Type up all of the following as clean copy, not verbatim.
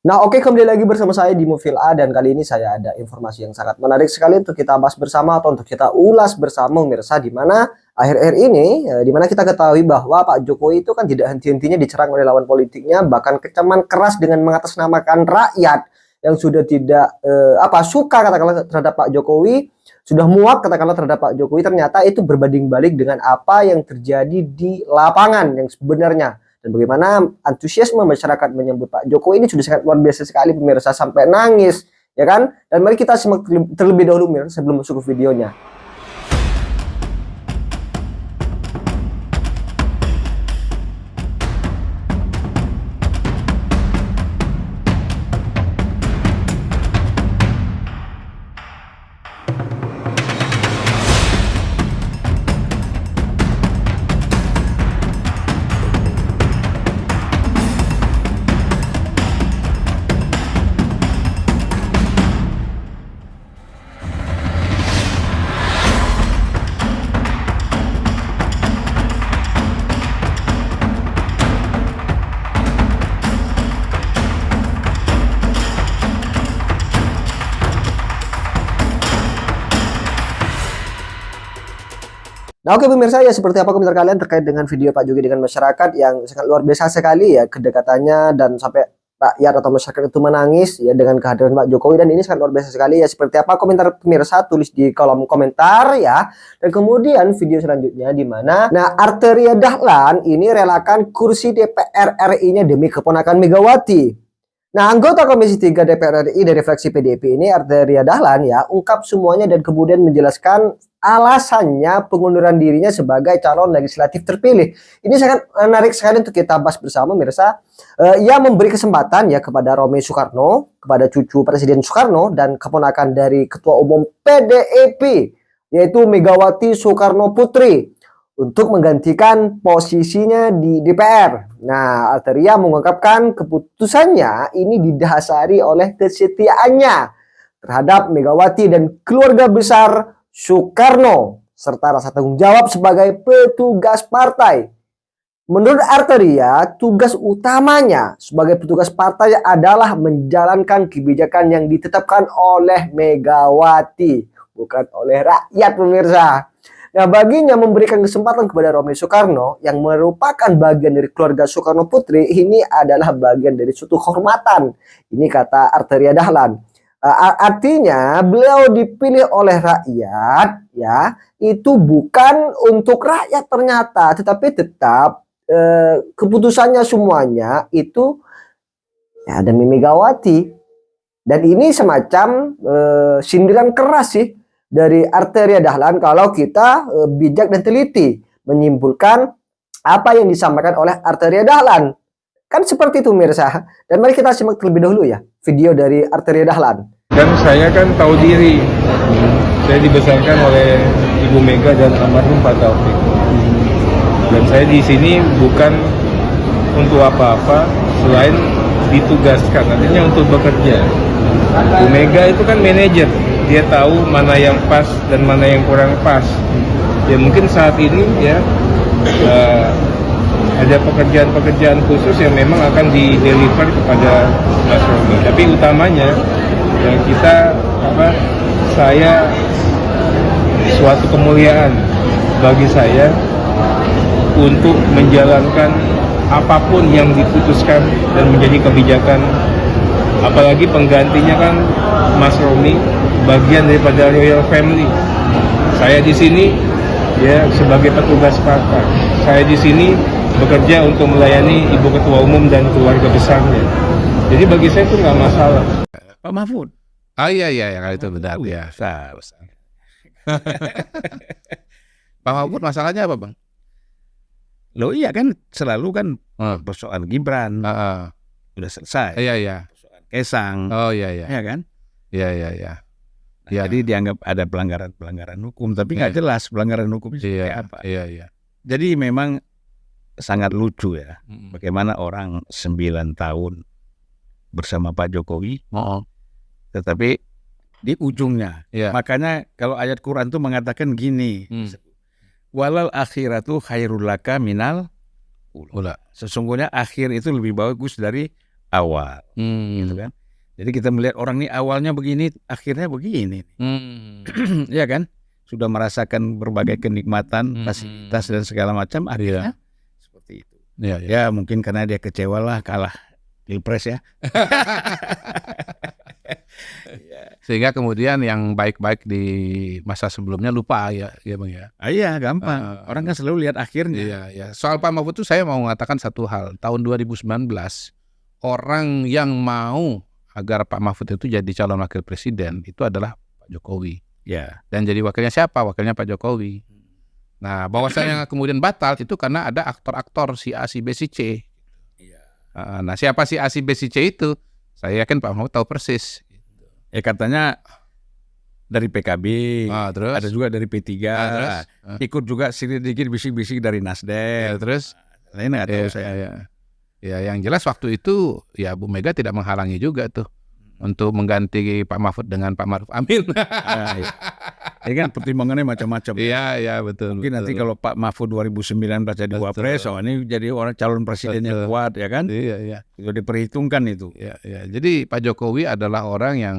Nah, oke, kembali lagi bersama saya di Movil A, dan kali ini saya ada informasi yang sangat menarik sekali untuk kita bahas bersama atau untuk kita ulas bersama pemirsa, di mana akhir-akhir ini di mana kita ketahui bahwa Pak Jokowi itu kan tidak henti-hentinya dicerang oleh lawan politiknya, bahkan kecaman keras dengan mengatasnamakan rakyat yang sudah tidak suka katakanlah terhadap Pak Jokowi, sudah muak katakanlah terhadap Pak Jokowi, ternyata itu berbanding balik dengan apa yang terjadi di lapangan yang sebenarnya. Dan bagaimana antusiasme masyarakat menyambut Pak Jokowi ini sudah sangat luar biasa sekali pemirsa, sampai nangis, ya kan? Dan mari kita simak terlebih dahulu pemirsa sebelum masuk ke videonya. Nah, oke pemirsa, ya seperti apa komentar kalian terkait dengan video Pak Jokowi dengan masyarakat yang sangat luar biasa sekali ya kedekatannya, dan sampai rakyat atau masyarakat itu menangis ya dengan kehadiran Pak Jokowi, dan ini sangat luar biasa sekali ya. Seperti apa komentar pemirsa, tulis di kolom komentar ya. Dan kemudian video selanjutnya di mana Arteria Dahlan ini relakan kursi DPR RI-nya demi keponakan Megawati. Nah, anggota Komisi 3 DPR RI dari fraksi PDIP ini, Arteria Dahlan ya, ungkap semuanya dan kemudian menjelaskan alasannya pengunduran dirinya sebagai calon legislatif terpilih. Ini sangat menarik sekali untuk kita bahas bersama, pemirsa. Ia memberi kesempatan ya kepada Romy Soekarno, kepada cucu Presiden Soekarno dan keponakan dari Ketua Umum PDIP, yaitu Megawati Soekarno Putri, untuk menggantikan posisinya di DPR. Nah, Arteria mengungkapkan keputusannya ini didasari oleh kesetiaannya terhadap Megawati dan keluarga besar Soekarno, serta rasa tanggung jawab sebagai petugas partai. Menurut Arteria, tugas utamanya sebagai petugas partai adalah menjalankan kebijakan yang ditetapkan oleh Megawati, bukan oleh rakyat, pemirsa. Nah, baginya memberikan kesempatan kepada Romy Soekarno yang merupakan bagian dari keluarga Soekarno Putri ini adalah bagian dari suatu kehormatan. Ini kata Arteria Dahlan. Artinya beliau dipilih oleh rakyat ya, itu bukan untuk rakyat ternyata, tetapi tetap keputusannya semuanya itu ya demi Megawati. Dan ini semacam sindiran keras sih dari Arteria Dahlan kalau kita bijak dan teliti menyimpulkan apa yang disampaikan oleh Arteria Dahlan. Kan seperti itu pemirsa. Dan mari kita simak terlebih dahulu ya video dari Arteria Dahlan. Dan saya kan tahu diri, saya dibesarkan oleh Ibu Mega dan almarhum Pak Taufik. Dan saya di sini bukan untuk apa-apa selain ditugaskan, artinya untuk bekerja. Bu Mega itu kan manajer, dia tahu mana yang pas dan mana yang kurang pas. Ya mungkin saat ini ya ada pekerjaan-pekerjaan khusus yang memang akan di-deliver kepada Mas Romy. Tapi utamanya ya saya suatu kemuliaan bagi saya untuk menjalankan apapun yang diputuskan dan menjadi kebijakan. Apalagi penggantinya kan Mas Romy bagian daripada Royal Family. Saya di sini ya sebagai petugas partai. Saya di sini bekerja untuk melayani Ibu Ketua Umum dan keluarga besarnya. Jadi bagi saya itu nggak masalah. Pak Mahfud. Oh iya kalau itu benar ya. Besar. Pak Mahfud masalahnya apa, Bang? Loh iya kan selalu kan persoalan Gibran udah selesai. Iya. Persoalan Kaisang. Oh iya. Ya kan? Iya. Jadi dianggap ada pelanggaran hukum, tapi nggak jelas pelanggaran hukum seperti apa. Iya. Jadi memang sangat lucu ya, bagaimana orang 9 tahun bersama Pak Jokowi, tetapi di ujungnya, makanya kalau ayat Quran itu mengatakan gini, walal akhiratu khairul laka minal ula. Sesungguhnya akhir itu lebih bagus dari awal, gitu kan. Jadi kita melihat orang ini awalnya begini, akhirnya begini, ya kan. Sudah merasakan berbagai kenikmatan, fasilitas dan segala macam, akhirnya seperti itu. Ya mungkin karena dia kecewa lah kalah pilpres ya. Sehingga kemudian yang baik-baik di masa sebelumnya lupa ya Bang ya. Iya gampang. Orang kan selalu lihat akhirnya. Iya. Soal Pak Mahfud itu saya mau mengatakan satu hal. Tahun 2019 orang yang mau agar Pak Mahfud itu jadi calon wakil presiden itu adalah Pak Jokowi. Ya. Dan jadi wakilnya siapa? Wakilnya Pak Jokowi. Nah, bahwasanya yang kemudian batal itu karena ada aktor-aktor si A, si B, si C. Nah, siapa si A, si B, si C itu? Saya yakin Pak Mahfud tahu persis. Ya katanya dari PKB, terus ada juga dari P3, ikut juga sedikit bisik-bisik dari Nasdem. Terus lain nggak tahu saya. Ya, yang jelas waktu itu ya Bu Mega tidak menghalangi juga tuh untuk mengganti Pak Mahfud dengan Pak Maruf Amin. Ini kan pertimbangannya macam-macam. Iya betul. Mungkin nanti kalau Pak Mahfud 2019 jadi wapres, ini jadi orang calon presidennya kuat ya kan? Iya. Itu diperhitungkan itu. Iya. Jadi Pak Jokowi adalah orang yang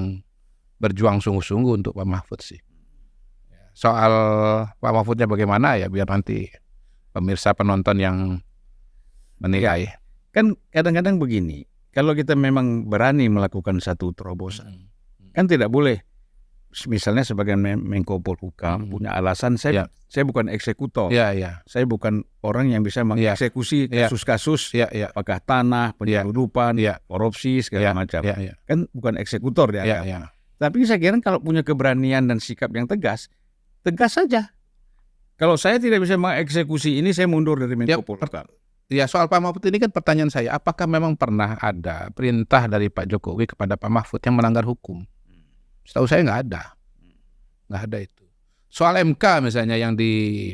berjuang sungguh-sungguh untuk Pak Mahfud sih. Soal Pak Mahfudnya bagaimana ya biar nanti pemirsa penonton yang menilai. Kan kadang-kadang begini, kalau kita memang berani melakukan satu terobosan, kan tidak boleh. Misalnya sebagai Menko Polhukam punya alasan saya bukan eksekutor. Saya bukan orang yang bisa mengeksekusi kasus-kasus apakah tanah, penyeludupan, korupsi segala macam. Kan bukan eksekutor ya. Tapi saya kira kalau punya keberanian dan sikap yang tegas saja. Kalau saya tidak bisa mengeksekusi ini, saya mundur dari Menko Polhukam. Ya, soal Pak Mahfud ini kan pertanyaan saya, apakah memang pernah ada perintah dari Pak Jokowi kepada Pak Mahfud yang melanggar hukum? Setahu saya nggak ada itu. Soal MK misalnya yang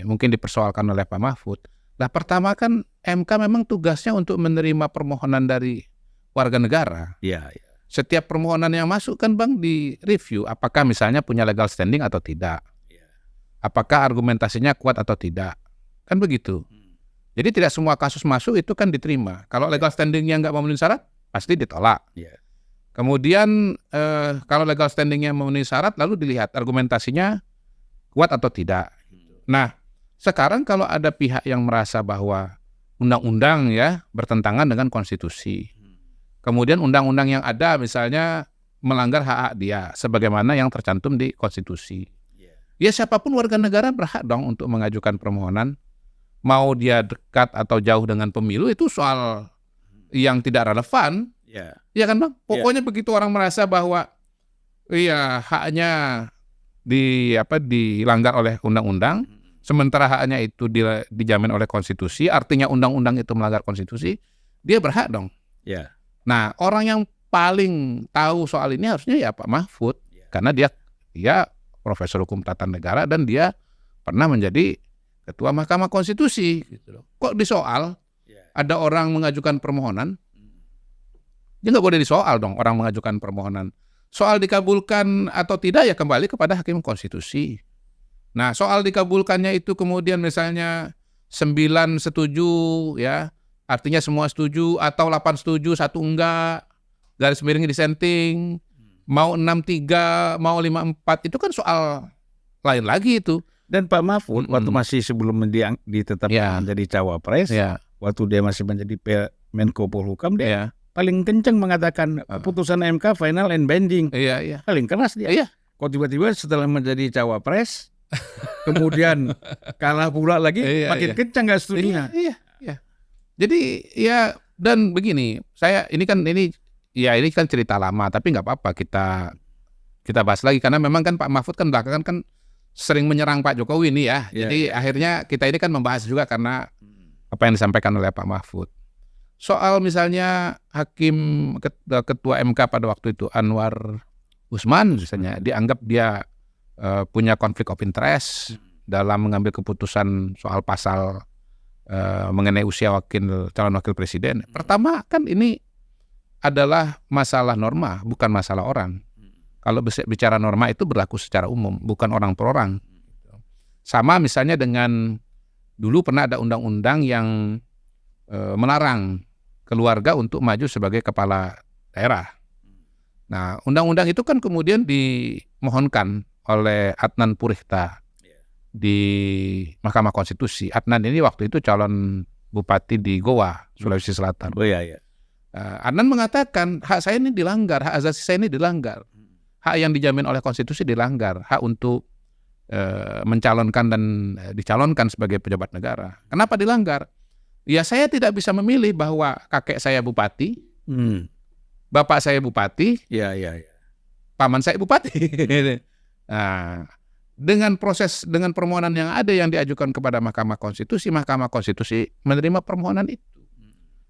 mungkin dipersoalkan oleh Pak Mahfud. Nah, pertama kan MK memang tugasnya untuk menerima permohonan dari warga negara. Iya. Setiap permohonan yang masuk kan Bang di review, apakah misalnya punya legal standing atau tidak. Apakah argumentasinya kuat atau tidak. Kan begitu. Jadi tidak semua kasus masuk itu kan diterima. Kalau legal standingnya nggak memenuhi syarat, pasti ditolak. Kemudian kalau legal standingnya memenuhi syarat, lalu dilihat argumentasinya kuat atau tidak. Nah, sekarang kalau ada pihak yang merasa bahwa undang-undang ya bertentangan dengan konstitusi, kemudian undang-undang yang ada misalnya melanggar hak dia, sebagaimana yang tercantum di konstitusi. Ya siapapun warga negara berhak dong untuk mengajukan permohonan, mau dia dekat atau jauh dengan pemilu itu soal yang tidak relevan. Ya kan Bang? Pokoknya begitu orang merasa bahwa haknya dilanggar oleh undang-undang, sementara haknya itu dijamin oleh konstitusi, artinya undang-undang itu melanggar konstitusi, dia berhak dong. Nah, orang yang paling tahu soal ini harusnya ya Pak Mahfud, karena dia profesor hukum tata negara dan dia pernah menjadi ketua Mahkamah Konstitusi. Kok disoal? Ada orang mengajukan permohonan, dia nggak boleh disoal dong orang mengajukan permohonan. Soal dikabulkan atau tidak ya kembali kepada hakim konstitusi. Nah, soal dikabulkannya itu kemudian misalnya 9 setuju ya, artinya semua setuju, atau 8 setuju, 1 enggak, garis miring dissenting, mau 6-3, mau 5-4, itu kan soal lain lagi itu. Dan Pak Mahfud waktu masih sebelum ditetapkan menjadi cawapres, waktu dia masih menjadi Menko Polhukam, dia paling kencang mengatakan putusan MK final and binding. Paling keras dia. Kok tiba-tiba setelah menjadi cawapres, kemudian kalah pula lagi, makin kencang nggak setuju. Jadi ya, dan begini, ini kan cerita lama, tapi nggak apa-apa kita bahas lagi, karena memang kan Pak Mahfud kan belakangan kan sering menyerang Pak Jokowi nih ya. Jadi akhirnya kita ini kan membahas juga karena apa yang disampaikan oleh Pak Mahfud. Soal misalnya ketua MK pada waktu itu Anwar Usman misalnya dianggap dia punya konflik of interest dalam mengambil keputusan soal pasal mengenai usia calon wakil presiden. Pertama kan ini adalah masalah norma, bukan masalah orang. Kalau bicara norma itu berlaku secara umum, bukan orang per orang. Sama misalnya dengan dulu pernah ada undang-undang yang melarang keluarga untuk maju sebagai kepala daerah. Nah, undang-undang itu kan kemudian dimohonkan oleh Adnan Purihta di Mahkamah Konstitusi. Adnan ini waktu itu calon bupati di Goa, Sulawesi Selatan. Oh iya. Adnan mengatakan hak saya ini dilanggar, hak asasi saya ini dilanggar. Hak yang dijamin oleh konstitusi dilanggar, hak untuk mencalonkan dan dicalonkan sebagai pejabat negara. Kenapa dilanggar? Ya saya tidak bisa memilih bahwa kakek saya bupati, bapak saya bupati, paman saya bupati. Nah, dengan permohonan yang ada yang diajukan kepada Mahkamah Konstitusi menerima permohonan itu.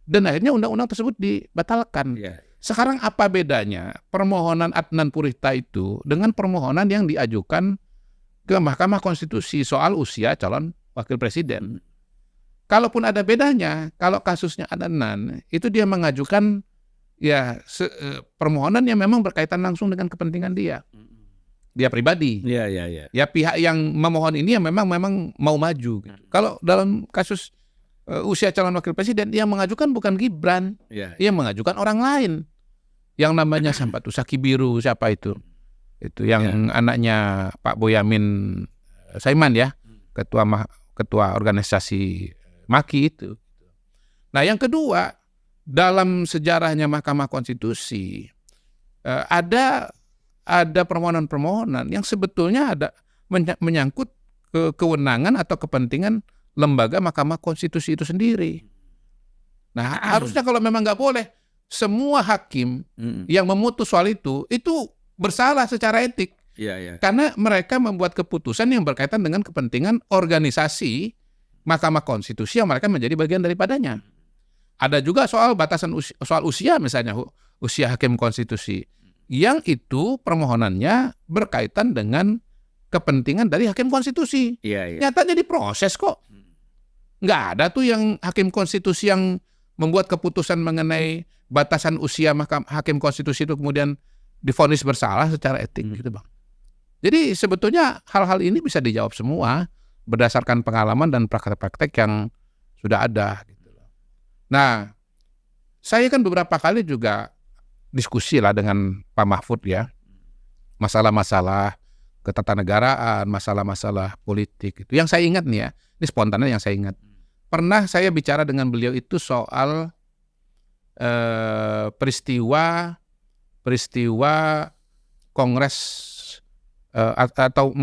Dan akhirnya undang-undang tersebut dibatalkan. Sekarang apa bedanya permohonan Adnan Purihta itu dengan permohonan yang diajukan ke Mahkamah Konstitusi soal usia calon wakil presiden? Kalaupun ada bedanya, kalau kasusnya Adnan itu dia mengajukan permohonan yang memang berkaitan langsung dengan kepentingan dia pribadi. Ya pihak yang memohon ini yang memang mau maju. Gitu. Kalau dalam kasus usia calon wakil presiden, yang mengajukan bukan Gibran, yang mengajukan orang lain, yang namanya Sampatu Sakibiru, siapa itu yang anaknya Pak Boyamin Saiman ya, ketua organisasi MAKI itu. Nah, yang kedua, dalam sejarahnya Mahkamah Konstitusi ada permohonan-permohonan yang sebetulnya ada menyangkut kewenangan atau kepentingan lembaga Mahkamah Konstitusi itu sendiri. Nah, harusnya kalau memang nggak boleh, semua hakim yang memutus soal itu bersalah secara etik. Karena mereka membuat keputusan yang berkaitan dengan kepentingan organisasi Mahkamah Konstitusi yang mereka menjadi bagian daripadanya. Ada juga soal batasan soal usia, misalnya usia hakim konstitusi, yang itu permohonannya berkaitan dengan kepentingan dari hakim konstitusi. Nyatanya diproses kok. Nggak ada tuh yang hakim konstitusi yang membuat keputusan mengenai batasan usia hakim konstitusi itu kemudian divonis bersalah secara etik, gitu Bang. Jadi sebetulnya hal-hal ini bisa dijawab semua berdasarkan pengalaman dan praktek-praktek yang sudah ada. Gitu. Nah, saya kan beberapa kali juga diskusi lah dengan Pak Mahfud ya, masalah-masalah ketatanegaraan, masalah-masalah politik. Itu yang saya ingat nih ya, ini spontannya yang saya ingat. Pernah saya bicara dengan beliau itu soal peristiwa Kongres atau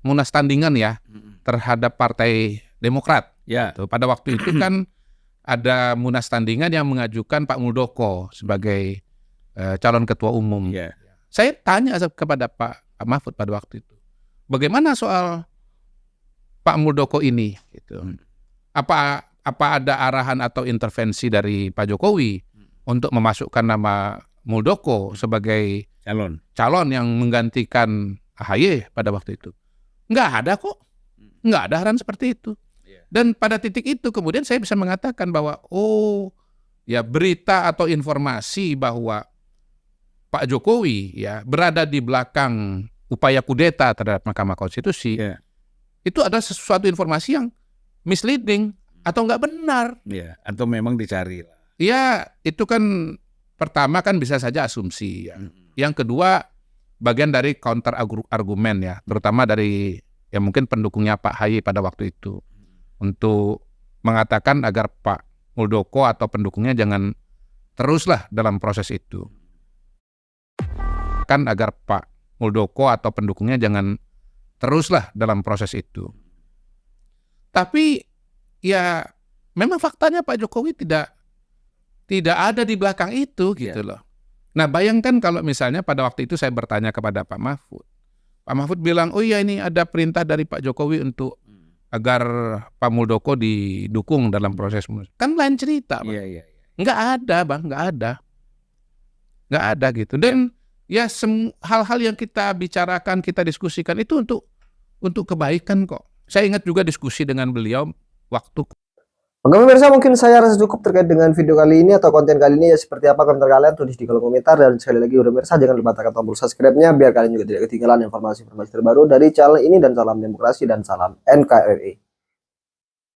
munas tandingan ya terhadap Partai Demokrat. Pada waktu itu kan ada munas tandingan yang mengajukan Pak Muldoko sebagai calon ketua umum. Saya tanya kepada Pak Mahfud pada waktu itu, bagaimana soal Pak Muldoko ini? Gitu. Apa ada arahan atau intervensi dari Pak Jokowi untuk memasukkan nama Muldoko sebagai calon yang menggantikan AHY pada waktu itu? Nggak ada kok. Nggak ada arahan seperti itu. Dan pada titik itu kemudian saya bisa mengatakan bahwa berita atau informasi bahwa Pak Jokowi ya berada di belakang upaya kudeta terhadap Mahkamah Konstitusi, itu adalah sesuatu informasi yang misleading atau nggak benar. Atau memang dicari. Ya, itu kan pertama kan bisa saja asumsi. Ya. Yang kedua, bagian dari counter argumen ya, terutama dari ya mungkin pendukungnya Pak AHY pada waktu itu, untuk mengatakan agar Pak Muldoko atau pendukungnya jangan teruslah dalam proses itu. Agar Pak Muldoko atau pendukungnya jangan teruslah dalam proses itu. Tapi ya memang faktanya Pak Jokowi tidak ada di belakang itu gitu loh. Nah, bayangkan kalau misalnya pada waktu itu saya bertanya kepada Pak Mahfud. Pak Mahfud bilang, "Oh iya, ini ada perintah dari Pak Jokowi untuk agar Pak Muldoko didukung dalam proses." Kan lain cerita, Bang. Nggak ada, Bang, nggak ada gitu. Dan ya hal-hal yang kita bicarakan, kita diskusikan itu untuk kebaikan kok. Saya ingat juga diskusi dengan beliau waktu. Oke pemirsa, mungkin saya rasa cukup terkait dengan video kali ini atau konten kali ini. Ya seperti apa komentar kalian, tulis di kolom komentar. Dan sekali lagi pemirsa, jangan lupa tekan tombol subscribe-nya biar kalian juga tidak ketinggalan informasi-informasi terbaru dari channel ini. Dan salam demokrasi dan salam NKRI.